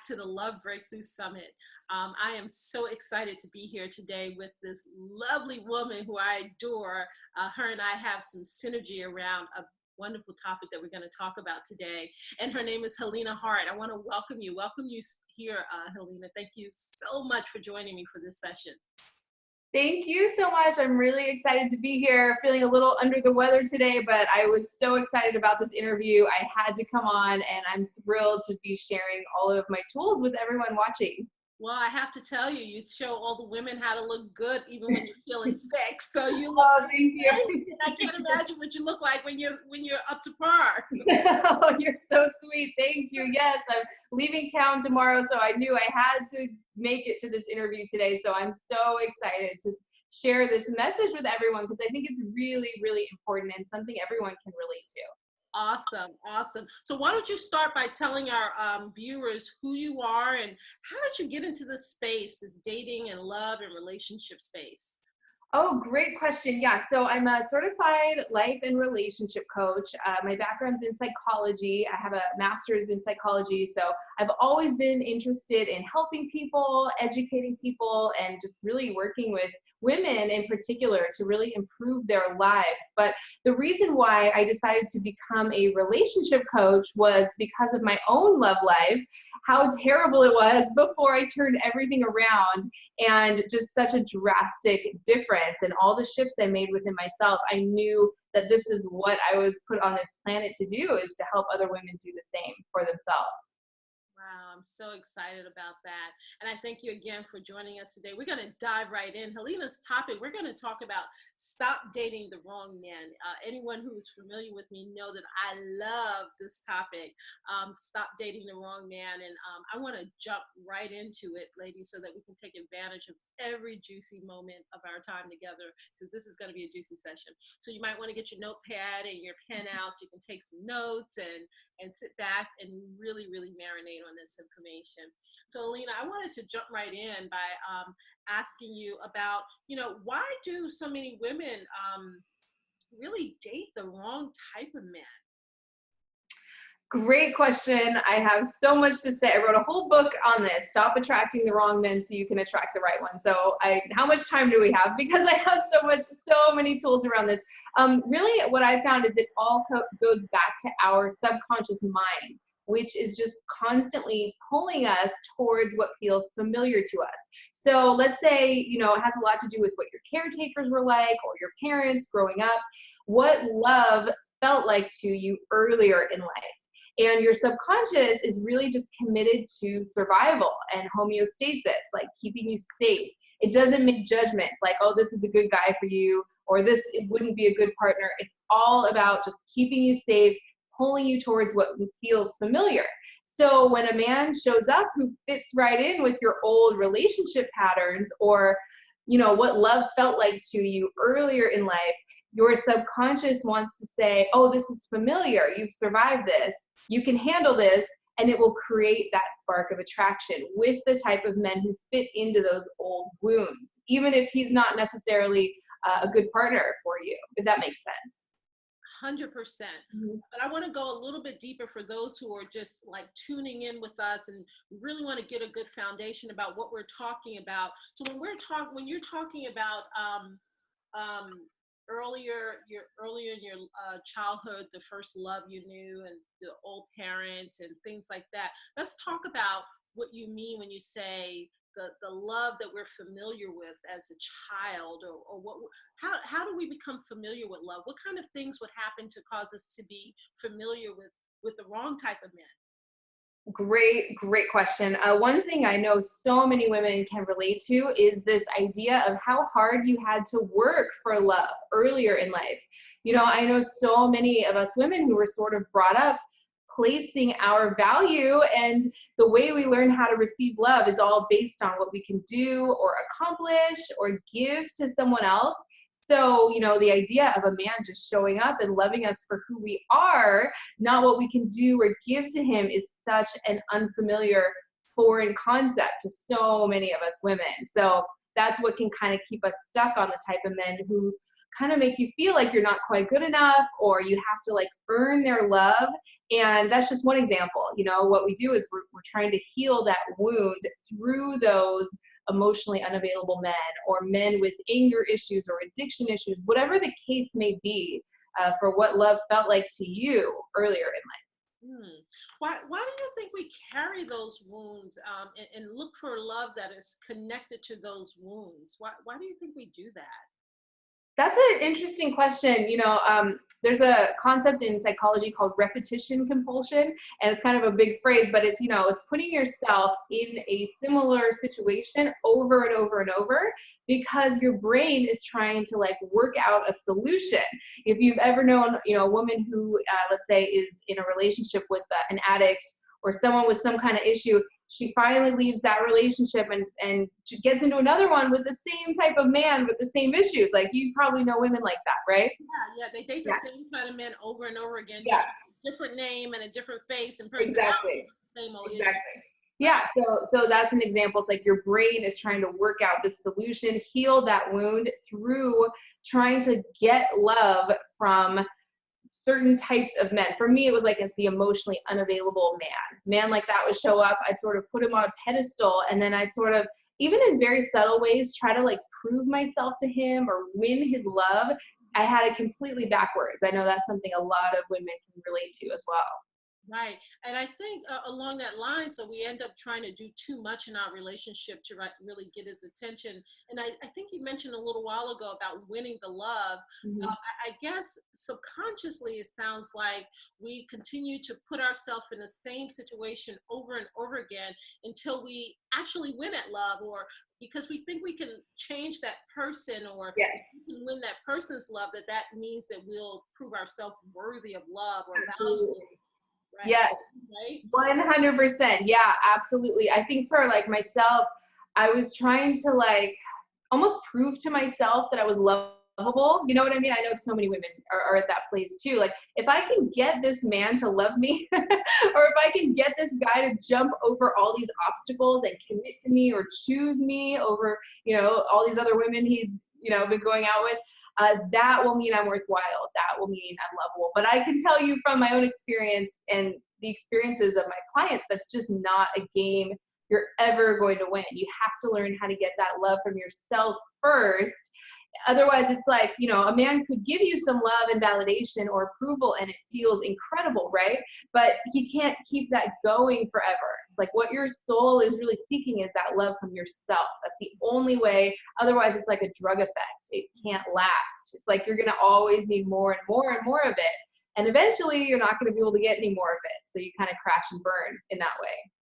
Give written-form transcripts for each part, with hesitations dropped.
to the Love Breakthrough Summit. I am so excited to be here today with this lovely woman who I adore. Her and I have some synergy around a wonderful topic that we're going to talk about today. And her name is Helena Hart. I want to welcome you here, Helena. Thank you so much for joining me for this session. Thank you so much. I'm really excited to be here, feeling a little under the weather today, but I was so excited about this interview. I had to come on, and I'm thrilled to be sharing all of my tools with everyone watching. Well, I have to tell you, you show all the women how to look good even when you're feeling sick. So you look Oh, thank amazing. you. I can't imagine what you look like when you're up to par. Oh, you're so sweet. Thank you. Yes, I'm leaving town tomorrow, so I knew I had to make it to this interview today. So I'm so excited to share this message with everyone because I think it's really, really important and something everyone can relate to. Awesome, awesome. So why don't you start by telling our viewers who you are and how did you get into this space, this dating and love and relationship space? Oh, great question. Yeah, so I'm a certified life and relationship coach. My background's in psychology. I have a master's in psychology. So I've always been interested in helping people, educating people, and just really working with women in particular to really improve their lives. But the reason why I decided to become a relationship coach was because of my own love life, how terrible it was before I turned everything around and just such a drastic difference and all the shifts I made within myself. I knew that this is what I was put on this planet to do, is to help other women do the same for themselves. Wow, I'm so excited about that. And I thank you again for joining us today. We're going to dive right in. Helena's topic, we're going to talk about stop dating the wrong man. Anyone who is familiar with me know that I love this topic, stop dating the wrong man. And I want to jump right into it, ladies, so that we can take advantage of every juicy moment of our time together, because this is going to be a juicy session. So you might want to get your notepad and your pen out so you can take some notes and sit back and really, really marinate on this information. So, Alina, I wanted to jump right in by asking you about, why do so many women really date the wrong type of men? Great question. I have so much to say. I wrote a whole book on this. Stop attracting the wrong men so you can attract the right one. So how much time do we have? Because I have so many tools around this. Really what I found is it all goes back to our subconscious mind, which is just constantly pulling us towards what feels familiar to us. So let's say, it has a lot to do with what your caretakers were like or your parents growing up, what love felt like to you earlier in life. And your subconscious is really just committed to survival and homeostasis, like keeping you safe. It doesn't make judgments like, oh, this is a good guy for you, or this it wouldn't be a good partner. It's all about just keeping you safe, pulling you towards what feels familiar. So when a man shows up who fits right in with your old relationship patterns, or what love felt like to you earlier in life, your subconscious wants to say, oh, this is familiar. You've survived this. You can handle this. And it will create that spark of attraction with the type of men who fit into those old wounds, even if he's not necessarily a good partner for you, if that makes sense. 100%. Mhm. But I want to go a little bit deeper for those who are just like tuning in with us and really want to get a good foundation about what we're talking about. So when you're talking about um, earlier in your childhood, the first love you knew, and the old parents and things like that. Let's talk about what you mean when you say the love that we're familiar with as a child, or how do we become familiar with love? What kind of things would happen to cause us to be familiar with the wrong type of men? Great question. One thing I know so many women can relate to is this idea of how hard you had to work for love earlier in life. I know so many of us women who were sort of brought up placing our value and the way we learn how to receive love is all based on what we can do or accomplish or give to someone else. So, the idea of a man just showing up and loving us for who we are, not what we can do or give to him, is such an unfamiliar foreign concept to so many of us women. So that's what can kind of keep us stuck on the type of men who kind of make you feel like you're not quite good enough, or you have to like earn their love. And that's just one example. You know, what we do is we're trying to heal that wound through those emotionally unavailable men, or men with anger issues or addiction issues, whatever the case may be, for what love felt like to you earlier in life. Why do you think we carry those wounds, and look for love that is connected to those wounds? Why do you think we do that? That's an interesting question. You know, there's a concept in psychology called repetition compulsion, and it's kind of a big phrase, but it's, you know, it's putting yourself in a similar situation over and over and over, because your brain is trying to like work out a solution. If you've ever known, you know, a woman who, let's say, is in a relationship with an addict or someone with some kind of issue, she finally leaves that relationship and she gets into another one with the same type of man with the same issues. Like, you probably know women like that, right? Yeah, they date the Yeah. same kind of men over and over again, Yeah, just a different name and a different face and exactly. personality, same old issue. Exactly. Yeah, so that's an example. It's like your brain is trying to work out this solution, heal that wound through trying to get love from certain types of men. For me, it was like the emotionally unavailable man like that would show up. I'd sort of put him on a pedestal, and then I'd sort of, even in very subtle ways, try to like prove myself to him or win his love. I had it completely backwards. I know that's something a lot of women can relate to as well. Right. And I think along that line, so we end up trying to do too much in our relationship to really get his attention. And I think you mentioned a little while ago about winning the love. Mhm. I guess subconsciously, it sounds like we continue to put ourselves in the same situation over and over again until we actually win at love, or because we think we can change that person, or Yeah, we can win that person's love, that means that we'll prove ourselves worthy of love or valuable. absolutely. Right. Yes. Right. 100%. Yeah, absolutely. I think for like myself, I was trying to like almost prove to myself that I was lovable. You know what I mean? I know so many women are at that place too. Like, if I can get this man to love me, or if I can get this guy to jump over all these obstacles and commit to me or choose me over, you know, all these other women he's, you know, been going out with, that will mean I'm worthwhile. That will mean I'm lovable. But I can tell you from my own experience and the experiences of my clients, that's just not a game you're ever going to win. You have to learn how to get that love from yourself first. Otherwise, it's like, you know, a man could give you some love and validation or approval, and it feels incredible, right? But he can't keep that going forever. It's like what your soul is really seeking is that love from yourself. That's the only way. Otherwise, it's like a drug effect. It can't last. It's like you're going to always need more and more and more of it. And eventually, you're not going to be able to get any more of it. So you kind of crash and burn in that way.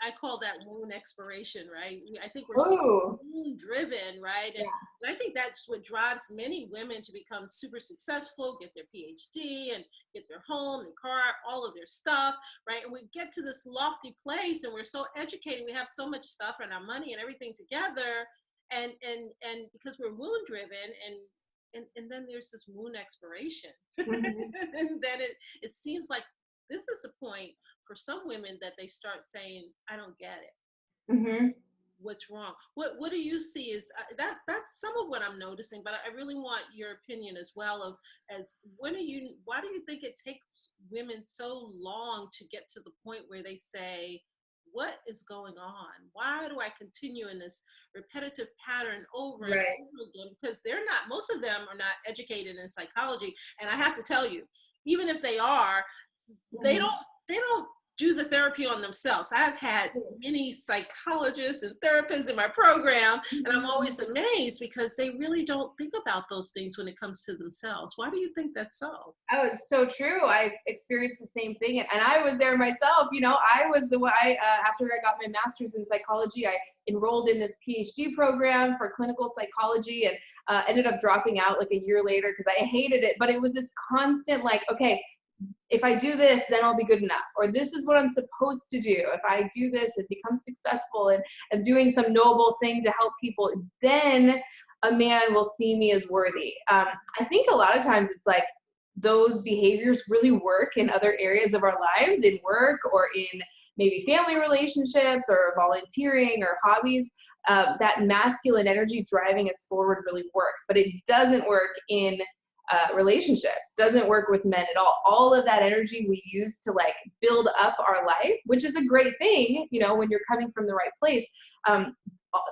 I call that wound expiration, right? I think we're so Oh, wound driven, right? yeah. And I think that's what drives many women to become super successful, get their PhD and get their home and car, all of their stuff, right? And we get to this lofty place and we're so educated, we have so much stuff and our money and everything together. And because we're wound driven, and then there's this wound expiration. Mhm. And then it seems like this is a point for some women that they start saying, I don't get it. Mhm. What's wrong? What do you see is that's some of what I'm noticing, but I really want your opinion as well of, as why do you think it takes women so long to get to the point where they say, what is going on? Why do I continue in this repetitive pattern over and Right. over again? Because most of them are not educated in psychology. And I have to tell you, even if they are, they Mhm. don't do the therapy on themselves. I've had many psychologists and therapists in my program, and I'm always amazed because they really don't think about those things when it comes to themselves. Why do you think that's so? Oh, it's so true. I've experienced the same thing, and I was there myself. You know, I was the one. After I got my master's in psychology, I enrolled in this PhD program for clinical psychology, and ended up dropping out like a year later because I hated it. But it was this constant, like, okay, if I do this, then I'll be good enough, or this is what I'm supposed to do. If I do this and become successful and doing some noble thing to help people, then a man will see me as worthy. I think a lot of times it's like those behaviors really work in other areas of our lives, in work or in maybe family relationships or volunteering or hobbies, that masculine energy driving us forward really works. But it doesn't work in relationships, doesn't work with men at all. All of that energy we use to like build up our life, which is a great thing, you know, when you're coming from the right place,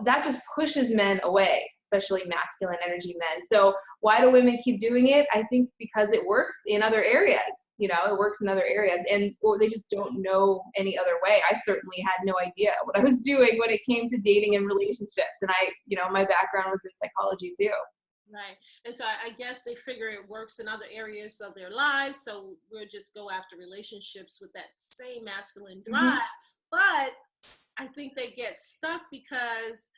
that just pushes men away, especially masculine energy men. So why do women keep doing it? I think because it works in other areas. You know, it works in other areas, and or they just don't know any other way. I certainly had no idea what I was doing when it came to dating and relationships. And I, you know, my background was in psychology too. Right. And so I guess they figure it works in other areas of their lives. So we'll just go after relationships with that same masculine drive. Hmm. But I think they get stuck because,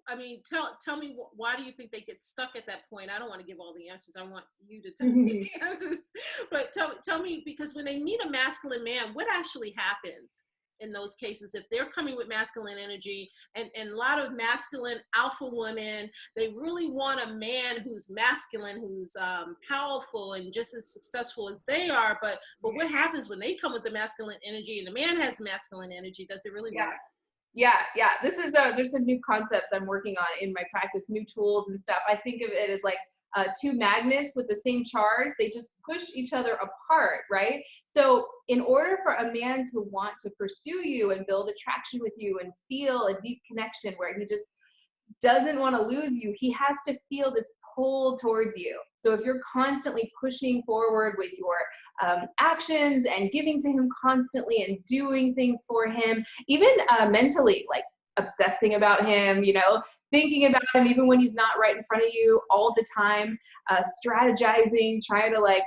I mean, tell me, why do you think they get stuck at that point? I don't want to give all the answers. I want you to tell me the answers. But tell me, because when they meet a masculine man, what actually happens in those cases if they're coming with masculine energy, and a lot of masculine alpha women, they really want a man who's masculine, who's powerful and just as successful as they are, but what happens when they come with the masculine energy and the man has masculine energy? Does it really Yeah. work? Yeah. This is there's some new concepts I'm working on in my practice, new tools and stuff. I think of it as like two magnets with the same charge. They just push each other apart, right? So in order for a man to want to pursue you and build attraction with you and feel a deep connection where he just doesn't want to lose you, he has to feel this pull towards you. So if you're constantly pushing forward with your actions and giving to him constantly and doing things for him, even mentally, like obsessing about him, you know, thinking about him even when he's not right in front of you all the time, strategizing, trying to like,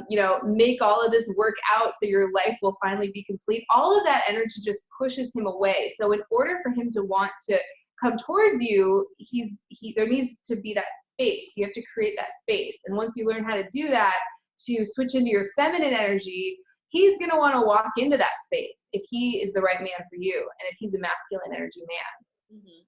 you know, make all of this work out so your life will finally be complete. All of that energy just pushes him away. So in order for him to want to come towards you, there needs to be that space. You have to create that space. And once you learn how to do that, to switch into your feminine energy, he's going to want to walk into that space if he is the right man for you and if he's a masculine energy man. Hmm.